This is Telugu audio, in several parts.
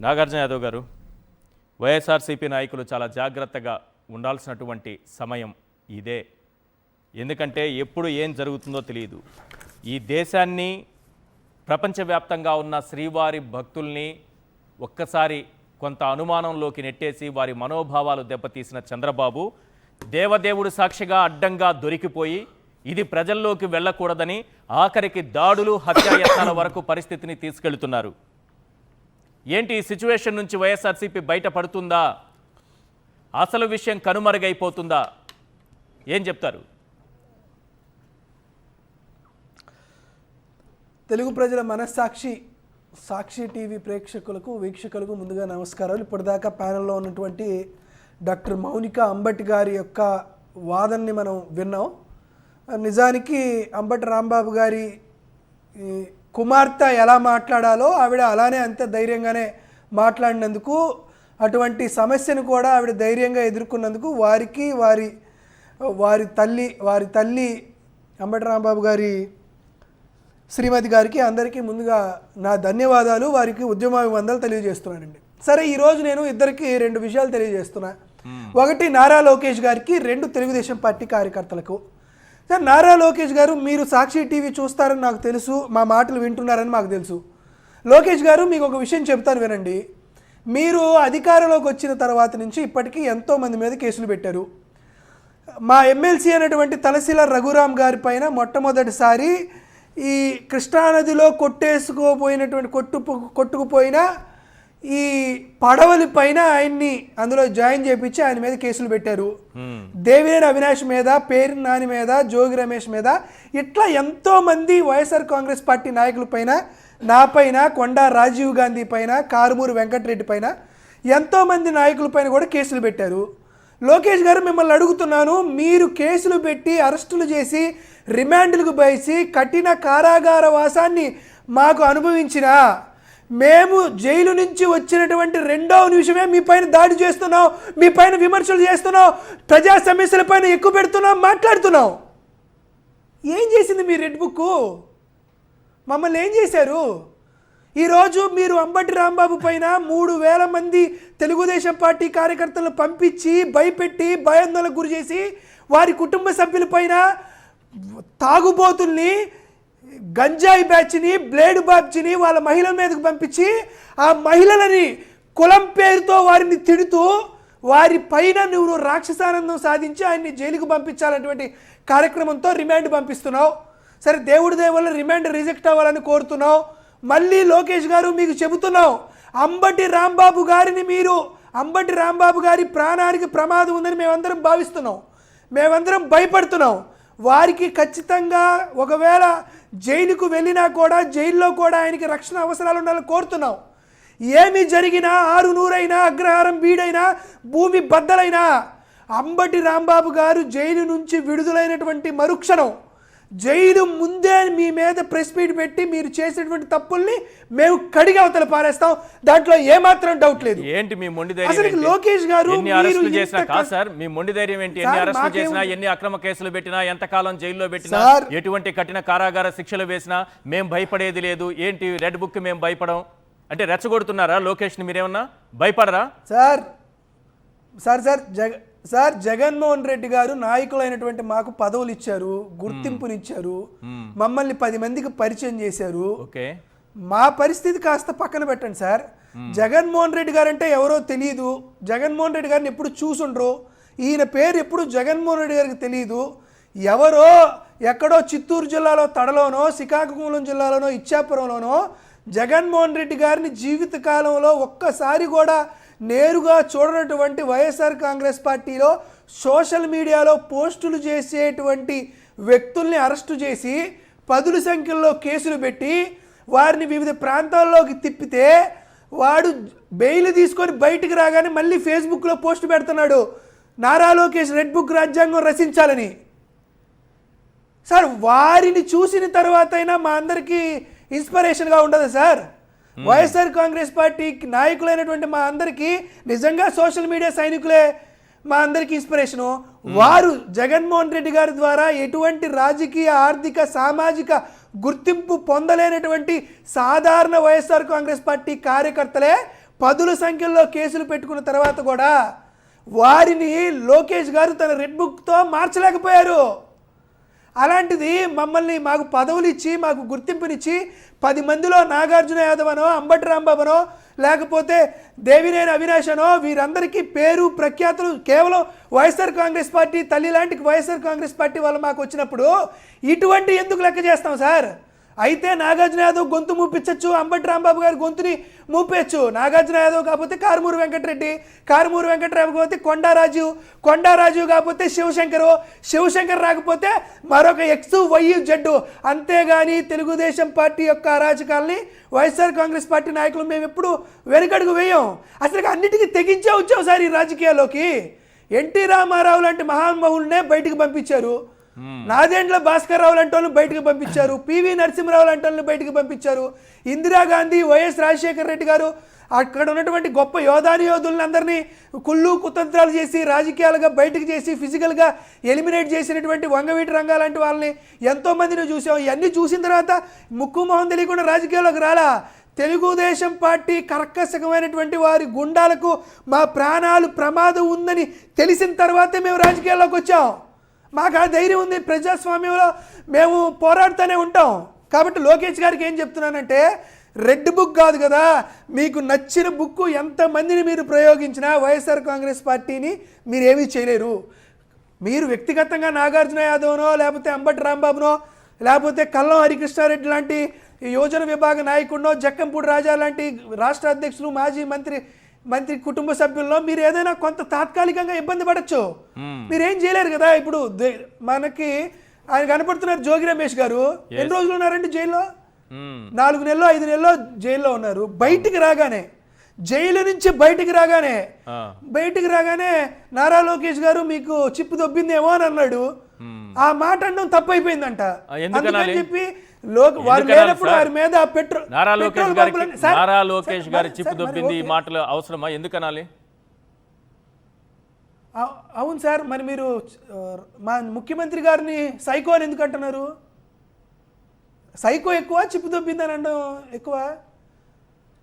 నాగార్జున యాదవ్ గారు, వైఎస్ఆర్సీపీ నాయకులు చాలా జాగ్రత్తగా ఉండాల్సినటువంటి సమయం ఇదే. ఎందుకంటే ఎప్పుడు ఏం జరుగుతుందో తెలియదు. ఈ దేశాన్ని, ప్రపంచవ్యాప్తంగా ఉన్న శ్రీవారి భక్తుల్ని ఒక్కసారి కొంత అనుమానంలోకి నెట్టేసి వారి మనోభావాలు దెబ్బతీసిన చంద్రబాబు దేవదేవుడు సాక్షిగా అడ్డంగా దొరికిపోయి ఇది ప్రజల్లోకి వెళ్ళకూడదని ఆఖరికి దాడులు, హత్యాయత్నాల వరకు పరిస్థితిని తీసుకెళ్తున్నారు. ఏంటి ఈ సిచ్యువేషన్ నుంచి వైఎస్ఆర్సీపీ బయటపడుతుందా? అసలు విషయం కనుమరుగైపోతుందా? ఏం చెప్తారు? తెలుగు ప్రజల సాక్షి టీవీ ప్రేక్షకులకు, వీక్షకులకు ముందుగా నమస్కారాలు. ఇప్పటిదాకా ప్యానెల్లో ఉన్నటువంటి డాక్టర్ మౌనిక అంబటి గారి యొక్క వాదనని మనం విన్నాం. నిజానికి అంబటి రాంబాబు గారి కుమార్తె ఎలా మాట్లాడాలో ఆవిడ అలానే అంత ధైర్యంగానే మాట్లాడినందుకు, అటువంటి సమస్యను కూడా ఆవిడ ధైర్యంగా ఎదుర్కొన్నందుకు వారికి, వారి తల్లి అంబటి రాంబాబు గారి శ్రీమతి గారికి అందరికీ ముందుగా నా ధన్యవాదాలు, వారికి ఉద్యమాభివందనలు తెలియజేస్తున్నానండి. సరే, ఈరోజు నేను ఇద్దరికి రెండు విషయాలు తెలియజేస్తున్నా. ఒకటి నారా లోకేష్ గారికి, రెండు తెలుగుదేశం పార్టీ కార్యకర్తలకు. సార్, నారా లోకేష్ గారు, మీరు సాక్షి టీవీ చూస్తారని నాకు తెలుసు, మా మాటలు వింటున్నారని మాకు తెలుసు. లోకేష్ గారు, మీకు ఒక విషయం చెప్తాను వినండి. మీరు అధికారంలోకి వచ్చిన తర్వాత నుంచి ఇప్పటికీ ఎంతోమంది మీద కేసులు పెట్టారు. మా ఎమ్మెల్సీ అయినటువంటి తలశీల రఘురాం గారి పైన మొట్టమొదటిసారి ఈ కృష్ణానదిలో కొట్టుకుపోయిన ఈ పడవలి పైన ఆయన్ని అందులో జాయిన్ చేయించి ఆయన మీద కేసులు పెట్టారు. దేవినేని అవినాష్ మీద, పేరు నాని మీద, జోగి రమేష్ మీద, ఇట్లా ఎంతోమంది వైఎస్ఆర్ కాంగ్రెస్ పార్టీ నాయకుల పైన, నా పైన, కొండా రాజీవ్ గాంధీ పైన, కారుమూరి వెంకటరెడ్డి పైన, ఎంతోమంది నాయకుల పైన కూడా కేసులు పెట్టారు. లోకేష్ గారు, మిమ్మల్ని అడుగుతున్నాను, మీరు కేసులు పెట్టి అరెస్టులు చేసి రిమాండ్లకు వేసి కఠిన కారాగార వాసాన్ని మాకు అనుభవించిన మేము జైలు నుంచి వచ్చినటువంటి రెండవ నిమిషమే మీ పైన దాడి చేస్తున్నాం, మీ పైన విమర్శలు చేస్తున్నాం, ప్రజా సమస్యలపైన ఎక్కువ పెడుతున్నాం, మాట్లాడుతున్నాం. ఏం చేసింది మీ రెడ్ బుక్? మమ్మల్ని ఏం చేశారు? ఈరోజు మీరు అంబటి రాంబాబు పైన 3000 మంది తెలుగుదేశం పార్టీ కార్యకర్తలను పంపించి భయపెట్టి భయాందోళనకు గురి చేసి వారి కుటుంబ సభ్యులపైన తాగుబోతుల్ని, గంజాయి బ్యాచ్ని, బ్లేడ్ బ్యాచ్ని వాళ్ళ మహిళల మీదకు పంపించి ఆ మహిళలని కులం పేరుతో వారిని తిడుతూ వారి పైన నువ్వు రాక్షసానందం సాధించి ఆయన్ని జైలుకు పంపించాలన్నటువంటి కార్యక్రమంతో రిమాండ్ పంపిస్తున్నావు. సరే, దేవుడి దయ వల్ల రిమాండ్ రిజెక్ట్ అవ్వాలని కోరుతున్నావు. మళ్ళీ లోకేష్ గారు, మీకు చెబుతున్నాం, అంబటి రాంబాబు గారి ప్రాణానికి ప్రమాదం ఉందని మేమందరం భావిస్తున్నాం, మేమందరం భయపడుతున్నాం. వారికి ఖచ్చితంగా ఒకవేళ జైలుకు వెళ్ళినా కూడా జైల్లో కూడా ఆయనకి రక్షణ అవసరాలు ఉండాలని కోరుతున్నాం. ఏమి జరిగినా, 600 అగ్రహారం బీడైనా, భూమి బద్దలైనా, అంబటి రాంబాబు గారు జైలు నుంచి విడుదలైనటువంటి మరుక్షణం జైలు ముందే మీ మీద ప్రెస్ మీట్ పెట్టి మీరు చేసినటువంటి తప్పుల్ని మేము కడిగి అవతల పారేస్తాం. దాంట్లో ఏమాత్రం డౌట్ లేదు. ఏంటి మీ మొండి ధైర్యం? అసలు లోకేష్ గారు, ఎన్ని అరెస్టులు చేసినా కాదు సార్, మీ మొండి ధైర్యం ఏంటి? ఎన్ని అరెస్టులు చేసినా, ఎన్ని అక్రమ కేసులు పెట్టినా, ఎంతకాలం జైల్లో పెట్టినా, ఎటువంటి కఠిన కారాగార శిక్షలు వేసినా మేము భయపడేది లేదు. ఏంటి రెడ్ బుక్ మేము భయపడం అంటే రెచ్చగొడుతున్నారా లోకేష్ని? మీరేమన్నా భయపడరా? సార్ జగన్మోహన్ రెడ్డి గారు నాయకులైనటువంటి మాకు పదవులు ఇచ్చారు, గుర్తింపునిచ్చారు, మమ్మల్ని 10 మందికి పరిచయం చేశారు. మా పరిస్థితి కాస్త పక్కన పెట్టండి సార్. జగన్మోహన్ రెడ్డి గారు అంటే ఎవరో తెలియదు, జగన్మోహన్ రెడ్డి గారిని ఎప్పుడు చూసుండ్రు, ఈయన పేరు ఎప్పుడు జగన్మోహన్ రెడ్డి గారికి తెలియదు. ఎవరో ఎక్కడో చిత్తూరు జిల్లాలో తడలోనో, శ్రీకాకుళం జిల్లాలోనో, ఇచ్చాపురంలోనో జగన్మోహన్ రెడ్డి గారిని జీవితకాలంలో ఒక్కసారి కూడా నేరుగా చూడనటువంటి వైఎస్ఆర్ కాంగ్రెస్ పార్టీలో సోషల్ మీడియాలో పోస్టులు చేసేటువంటి వ్యక్తుల్ని అరెస్టు చేసి 10ల సంఖ్యలో కేసులు పెట్టి వారిని వివిధ ప్రాంతాల్లోకి తిప్పితే వాడు బెయిల్ తీసుకొని బయటికి రాగానే మళ్ళీ ఫేస్బుక్లో పోస్ట్ పెడుతున్నాడు, నారా లోకేష్ రెడ్ బుక్ రాజ్యాంగం రచించాలని. సార్, వారిని చూసిన తర్వాత అయినా మా అందరికీ ఇన్స్పిరేషన్గా ఉండదు సార్? వైఎస్ఆర్ కాంగ్రెస్ పార్టీ నాయకులైనటువంటి మా అందరికీ నిజంగా సోషల్ మీడియా సైనికులే మా అందరికీ ఇన్స్పిరేషను. వారు జగన్మోహన్ రెడ్డి గారి ద్వారా ఎటువంటి రాజకీయ, ఆర్థిక, సామాజిక గుర్తింపు పొందలేనటువంటి సాధారణ వైఎస్ఆర్ కాంగ్రెస్ పార్టీ కార్యకర్తలే పదుల సంఖ్యలో కేసులు పెట్టుకున్న తర్వాత కూడా వారిని లోకేష్ గారు తన రెడ్ బుక్తో మార్చలేకపోయారు. అలాంటిది మమ్మల్ని మాకు పదవులు ఇచ్చి మాకు గుర్తింపునిచ్చి 10 మందిలో నాగార్జున యాదవ్ అనో అంబటి రాంబాబనో లేకపోతే దేవినేని అవినాష్ అనో వీరందరికీ పేరు ప్రఖ్యాతులు కేవలం వైఎస్ఆర్ కాంగ్రెస్ పార్టీ తల్లి లాంటి వైఎస్ఆర్ కాంగ్రెస్ పార్టీ వాళ్ళు మాకు వచ్చినప్పుడు ఇటువంటి ఎందుకు లెక్క చేస్తాం సార్? అయితే నాగార్జున యాదవ్ గొంతు మూపించచ్చు, అంబటి రాంబాబు గారి గొంతుని మూపేయచ్చు. నాగార్జున యాదవ్ కాకపోతే కారుమూరి వెంకటరెడ్డి, కారుమూరి వెంకటరావు కాకపోతే కొండారాజు కాకపోతే శివశంకర్ రాకపోతే మరొక XYZ. అంతేగాని తెలుగుదేశం పార్టీ యొక్క అరాచకాల్ని వైఎస్ఆర్ కాంగ్రెస్ పార్టీ నాయకులు మేము ఎప్పుడు వెనుకడుగు వేయం. అసలు అన్నిటికీ తెగించే వచ్చాం సార్ ఈ రాజకీయాల్లోకి. ఎన్టీ రామారావు లాంటి మహానుభావులనే బయటికి పంపించారు, నాదెండ్ల భాస్కర్ రావు లాంటి వాళ్ళు బయటకు పంపించారు, పివి నరసింహరావు లాంటి వాళ్ళు బయటకు పంపించారు, ఇందిరాగాంధీ, వైఎస్ రాజశేఖర రెడ్డి గారు అక్కడ ఉన్నటువంటి గొప్ప యోధులందరినీ కుళ్ళు కుతంత్రాలు చేసి రాజకీయాలుగా బయటకు చేసి ఫిజికల్గా ఎలిమినేట్ చేసినటువంటి వంగవీటి రంగా లాంటి వాళ్ళని ఎంతోమందిని చూసాం. ఇవన్నీ చూసిన తర్వాత ముక్కు మొహం తెలియకుండా రాజకీయాల్లోకి రాలా. తెలుగుదేశం పార్టీ కర్కశకమైనటువంటి వారి గుండాలకు మా ప్రాణాలు ప్రమాదం ఉందని తెలిసిన తర్వాతే మేము రాజకీయాల్లోకి వచ్చాం. మాకు ఆ ధైర్యం ఉంది, ప్రజాస్వామ్యంలో మేము పోరాడుతూనే ఉంటాం. కాబట్టి లోకేష్ గారికి ఏం చెప్తున్నానంటే, రెడ్ బుక్ కాదు కదా, మీకు నచ్చిన బుక్ ఎంతమందిని మీరు ప్రయోగించినా వైఎస్ఆర్ కాంగ్రెస్ పార్టీని మీరు ఏమీ చేయలేరు. మీరు వ్యక్తిగతంగా నాగార్జున యాదవ్నో లేకపోతే అంబటి రాంబాబునో లేకపోతే కల్లం హరికృష్ణారెడ్డి లాంటి యోజన విభాగ నాయకుడినో జక్కంపూడి రాజా లాంటి రాష్ట్ర అధ్యక్షులు మాజీ మంత్రి కుటుంబ సభ్యుల్లో మీరు ఏదైనా కొంత తాత్కాలికంగా ఇబ్బంది పడచ్చు, మీరేం చేయలేరు కదా. ఇప్పుడు మనకి ఆయన కనపడుతున్నారు జోగి రమేష్ గారు. ఎన్ని రోజులు ఉన్నారండి జైల్లో? 4 నెలలో 5 నెలలో జైల్లో ఉన్నారు. జైలు నుంచి బయటికి రాగానే నారా లోకేష్ గారు మీకు చిప్పు దొబ్బిందేమో అని అన్నాడు. ఆ మాట అనడం తప్పైపోయిందంట. అందుకని చెప్పి వారి మీద నారా లోకేష్ గారి చిప్పు దొబ్బింది ఈ మాటలు అవసరమా? ఎందుకనాలి? అవును సార్, మరి మీరు మా ముఖ్యమంత్రి గారిని సైకో అని ఎందుకు అంటున్నారు? సైకో ఎక్కువ, చిప్పు దొబ్బిందని అనడం ఎక్కువ?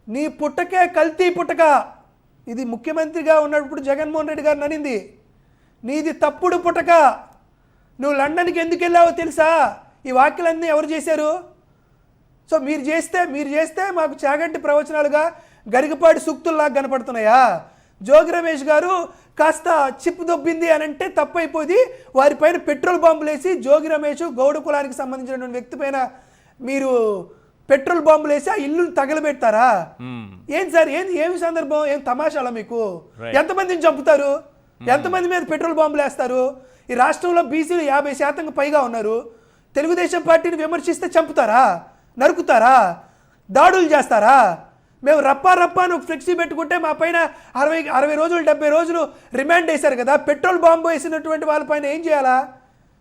నీ పుట్టకే కల్తీ పుట్టక, ఇది ముఖ్యమంత్రిగా ఉన్నప్పుడు జగన్మోహన్ రెడ్డి గారు అనింది. నీది తప్పుడు పుట్టక, నువ్వు లండన్కి ఎందుకు వెళ్ళావో తెలుసా? ఈ వాక్యాలన్నీ ఎవరు చేశారు? సో మీరు చేస్తే మాకు చాగంటి ప్రవచనాలుగా గరికపాటి సూక్తుల్లాగా కనపడుతున్నాయా? జోగి రమేష్ గారు కాస్త చిప్పు దొబ్బింది అని అంటే తప్పైపోయి వారిపైన పెట్రోల్ బాంబులు వేసి, జోగి రమేష్ గౌడ కులానికి సంబంధించినటువంటి వ్యక్తి పైన మీరు పెట్రోల్ బాంబులు వేసి ఆ ఇల్లును తగలబెడతారా? ఏం సార్, ఏమి సందర్భం? ఏం తమాషాలా మీకు? ఎంతమందిని చంపుతారు? ఎంతమంది మీద పెట్రోల్ బాంబులు వేస్తారు? ఈ రాష్ట్రంలో బీసీలు 50% పైగా ఉన్నారు. తెలుగుదేశం పార్టీని విమర్శిస్తే చంపుతారా, నరుకుతారా, దాడులు చేస్తారా? మేము రప్పా అని ఒక ఫ్లెక్సీ పెట్టుకుంటే మా పైన 60 రోజులు 70 రోజులు రిమాండ్ వేశారు కదా. పెట్రోల్ బాంబు వేసినటువంటి వాళ్ళపైన ఏం చేయాలా?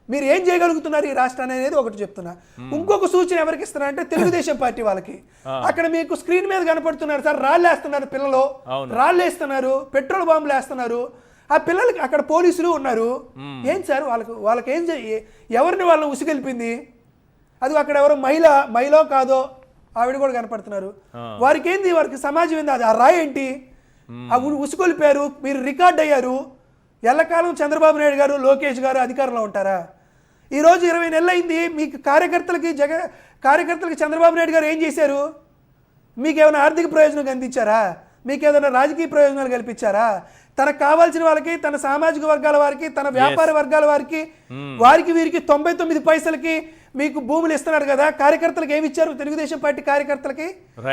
మీరు ఏం చేయగలుగుతున్నారు ఈ రాష్ట్రాన్ని అనేది ఒకటి చెప్తున్నా. ఇంకొక సూచన ఎవరికి ఇస్తున్నారంటే తెలుగుదేశం పార్టీ వాళ్ళకి. అక్కడ మీకు స్క్రీన్ మీద కనపడుతున్నారు సార్, రాళ్ళు వేస్తున్నారు పిల్లలు, రాళ్ళు వేస్తున్నారు, పెట్రోల్ బాంబులు వేస్తున్నారు. ఆ పిల్లలకి అక్కడ పోలీసులు ఉన్నారు. ఏం సార్ వాళ్ళకి ఏం ఎవరిని వాళ్ళని ఉసిగెలిపింది? అది అక్కడ ఎవరో మహిళ కాదో ఆవిడ కూడా కనపడుతున్నారు. వారికి ఏంది, వారికి సమాజం ఏంది? అది ఆ రాయి ఏంటి? ఆ ఉసుగొలిపారు, మీరు రికార్డ్ అయ్యారు. ఎల్లకాలం చంద్రబాబు నాయుడు గారు, లోకేష్ గారు అధికారంలో ఉంటారా? ఈరోజు 20 నెలలు అయింది. మీకు కార్యకర్తలకి చంద్రబాబు నాయుడు గారు ఏం చేశారు? మీకు ఏమైనా ఆర్థిక ప్రయోజనం అందించారా? మీకు ఏదైనా రాజకీయ ప్రయోజనాలు కల్పించారా? తనకు కావాల్సిన వాళ్ళకి, తన సామాజిక వర్గాల వారికి, తన వ్యాపార వర్గాల వారికి వీరికి 99 పైసలకి మీకు భూములు ఇస్తున్నారు కదా. కార్యకర్తలకు ఏమి ఇచ్చారు తెలుగుదేశం పార్టీ కార్యకర్తలకి?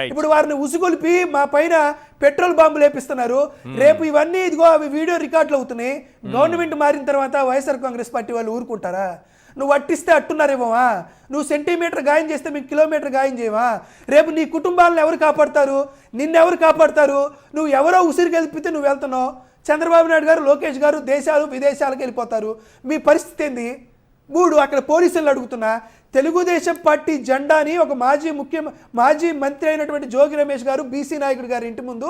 ఇప్పుడు వారిని ఉసుగొలిపి మా పైన పెట్రోల్ బాంబులు వేపిస్తున్నారు. రేపు ఇవన్నీ ఇదిగో అవి వీడియో రికార్డులు అవుతున్నాయి. గవర్నమెంట్ మారిన తర్వాత వైఎస్ఆర్ కాంగ్రెస్ పార్టీ వాళ్ళు ఊరుకుంటారా? నువ్వు అట్టిస్తే అట్టున్నారేమోవా? నువ్వు సెంటీమీటర్ గాయం చేస్తే మీకు కిలోమీటర్ గాయం చేయవా? రేపు నీ కుటుంబాలను ఎవరు కాపాడతారు? నిన్నెవరు కాపాడతారు? నువ్వు ఎవరో ఉసిరి కలిపితే నువ్వు వెళ్తున్నావు. చంద్రబాబు నాయుడు గారు, లోకేష్ గారు దేశాలు విదేశాలకు వెళ్ళిపోతారు. మీ పరిస్థితి ఏంది? అక్కడ పోలీసులను అడుగుతున్నా. తెలుగుదేశం పార్టీ జెండాని ఒక మాజీ మంత్రి అయినటువంటి జోగి రమేష్ గారు, బీసీ నాయకుడు గారి ఇంటి ముందు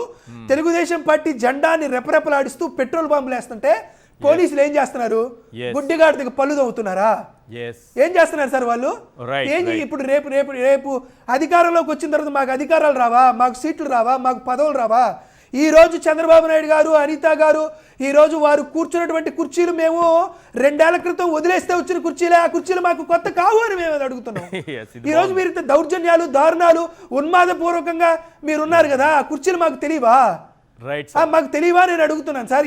తెలుగుదేశం పార్టీ జెండాని రెపరెపలాడిస్తూ పెట్రోల్ బాంబులు వేస్తుంటే పోలీసులు ఏం చేస్తున్నారు? గుడ్డిగాడికి పళ్ళు తవ్వుతున్నారా? ఏం చేస్తున్నారు సార్ వాళ్ళు? ఇప్పుడు రేపు అధికారంలోకి వచ్చిన తర్వాత మాకు అధికారాలు రావా? మాకు సీట్లు రావా? మాకు పదవులు రావా? ఈ రోజు చంద్రబాబు నాయుడు గారు, అనిత గారు, ఈ రోజు వారు కూర్చున్నటువంటి కుర్చీలు మేము 2 ఏళ్ల క్రితం వదిలేస్తే వచ్చిన కుర్చీలే, ఆ కుర్చీలు మాకు కొత్త కావు అని మేము అడుగుతున్నాం. Yes, ఇది ఈ రోజు మీరు ఇంత దౌర్జన్యాలు, దారుణాలు, ఉన్మాదపూర్వకంగా మీరు ఉన్నారు కదా, ఆ కుర్చీలు మాకు తెలియవా? రైట్ మాకు తెలియవా నేను అడుగుతున్నాను సార్.